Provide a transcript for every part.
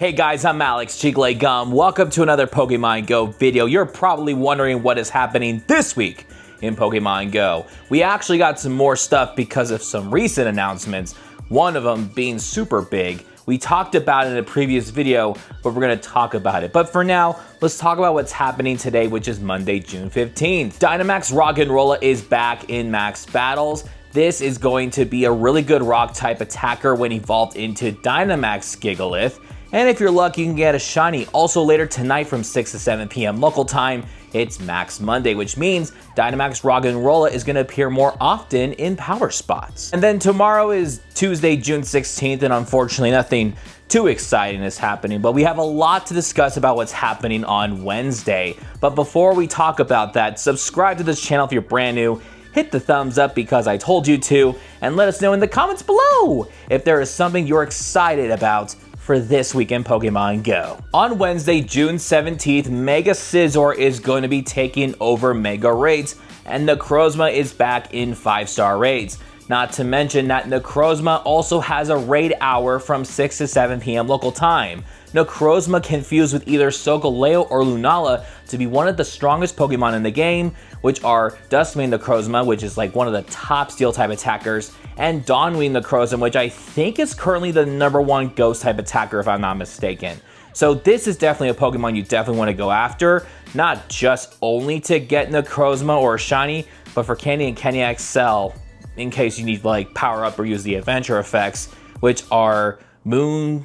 Hey guys, I'm Alex Gum. Welcome to another Pokemon Go video. You're probably wondering what is happening this week in Pokemon Go. We actually got some more stuff because of some recent announcements, one of them being super big. We talked about it in a previous video, but we're going to talk about it. But for now, let's talk about what's happening today, which is Monday, June 15th. Dynamax Rock'n'Rolla is back in max battles. This is going to be a really good rock type attacker when evolved into Dynamax Gigalith. And if you're lucky, you can get a shiny. Also later tonight from 6 to 7 p.m. local time, it's Max Monday, which means Dynamax Rock'n'Rolla is going to appear more often in power spots. And then tomorrow is Tuesday, June 16th, and unfortunately nothing too exciting is happening, but we have a lot to discuss about what's happening on Wednesday. But before we talk about that, subscribe to this channel if you're brand new. Hit the thumbs up because I told you to, and let us know in the comments below if there is something you're excited about for this week in Pokemon Go. On Wednesday, June 17th, Mega Scizor is going to be taking over Mega Raids, and Necrozma is back in 5-star raids. Not to mention that Necrozma also has a raid hour from 6 to 7 p.m. local time. Necrozma can fuse with either Solgaleo or Lunala to be one of the strongest Pokemon in the game, which are Duskmane Necrozma, which is like one of the top steel type attackers, and Dawnwing Necrozma, which I think is currently the #1 ghost type attacker if I'm not mistaken. So this is definitely a Pokemon you definitely want to go after, not just only to get Necrozma or a shiny, but for Candy and Candy XL in case you need like power up or use the adventure effects, which are Moon,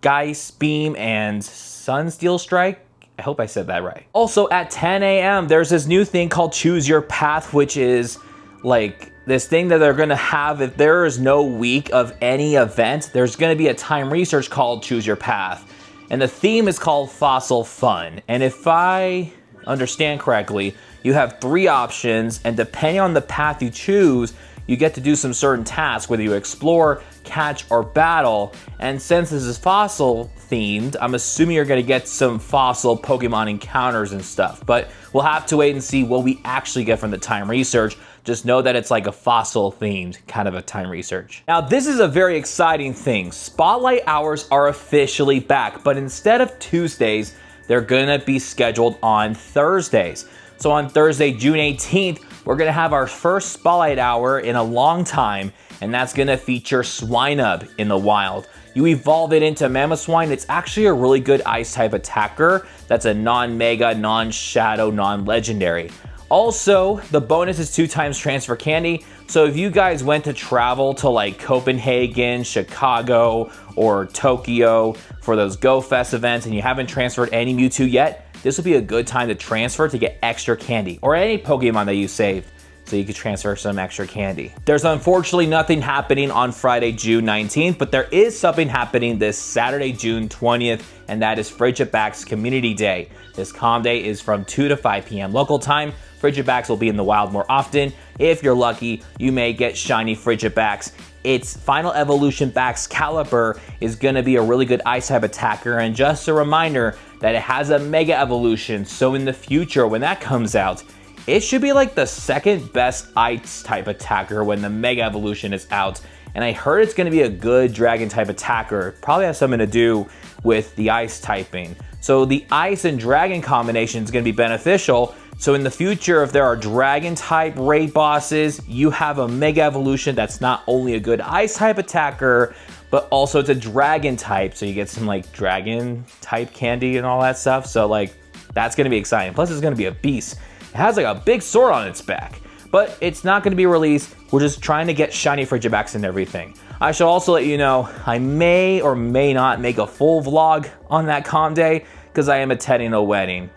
Geist Beam, and Sunsteel Strike. I hope I said that right. Also at 10 a.m. there's this new thing called Choose Your Path, which is like this thing that they're gonna have if there is no week of any event. There's gonna be a time research called Choose Your Path, and the theme is called Fossil Fun. And if I understand correctly, you have 3 options, and depending on the path you choose, you get to do some certain tasks, whether you explore, catch, or battle. And since this is fossil themed, I'm assuming you're gonna get some fossil Pokemon encounters and stuff. But we'll have to wait and see what we actually get from the time research. Just know that it's like a fossil themed kind of a time research. Now this is a very exciting thing. Spotlight hours are officially back, but instead of Tuesdays, they're gonna be scheduled on Thursdays. So on Thursday, June 18th, we're gonna have our first Spotlight Hour in a long time, and that's gonna feature Swinub in the wild. You evolve it into Mamoswine. It's actually a really good ice type attacker that's a non-mega, non-shadow, non-legendary. Also, the bonus is 2 times transfer candy. So if you guys went to travel to like Copenhagen, Chicago, or Tokyo for those Go Fest events and you haven't transferred any Mewtwo yet, this will be a good time to transfer to get extra candy, or any Pokemon that you saved, so you could transfer some extra candy. There's unfortunately nothing happening on Friday, June 19th, but there is something happening this Saturday, June 20th, and that is Frigibax Community Day. This calm day is from 2 to 5 p.m. local time. Frigibax will be in the wild more often. If you're lucky, you may get shiny Frigibax. Its final evolution Baxcalibur is going to be a really good ice type attacker, and just a reminder that it has a mega evolution, so in the future when that comes out, it should be like the second best ice type attacker when the mega evolution is out. And I heard it's going to be a good dragon type attacker. It probably has something to do with the ice typing. So the ice and dragon combination is going to be beneficial. So in the future, if there are dragon type raid bosses, you have a mega evolution that's not only a good ice type attacker, but also it's a dragon type. So you get some like dragon type candy and all that stuff. So like that's going to be exciting. Plus it's going to be a beast. It has like a big sword on its back, but it's not going to be released. We're just trying to get shiny Frigibax and everything. I should also let you know, I may or may not make a full vlog on that calm day because I am attending a wedding.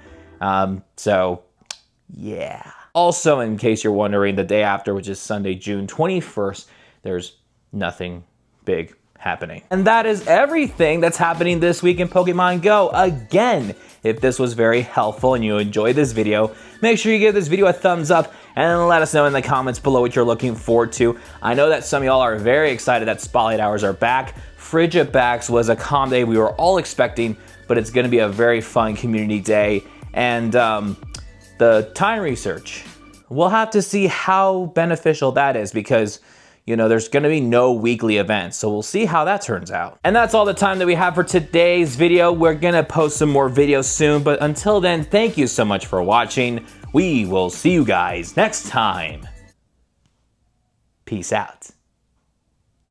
So yeah. Also, in case you're wondering, the day after, which is Sunday, June 21st, there's nothing big happening. And that is everything that's happening this week in Pokemon Go. Again, if this was very helpful and you enjoyed this video, make sure you give this video a thumbs up and let us know in the comments below what you're looking forward to. I know that some of y'all are very excited that Spotlight Hours are back. Frigibax was a calm day we were all expecting, but it's gonna be a very fun community day. And the time research, we'll have to see how beneficial that is, because you know, there's gonna be no weekly events, so we'll see how that turns out. And that's all the time that we have for today's video. We're gonna post some more videos soon, but until then, thank you so much for watching. We will see you guys next time. Peace out.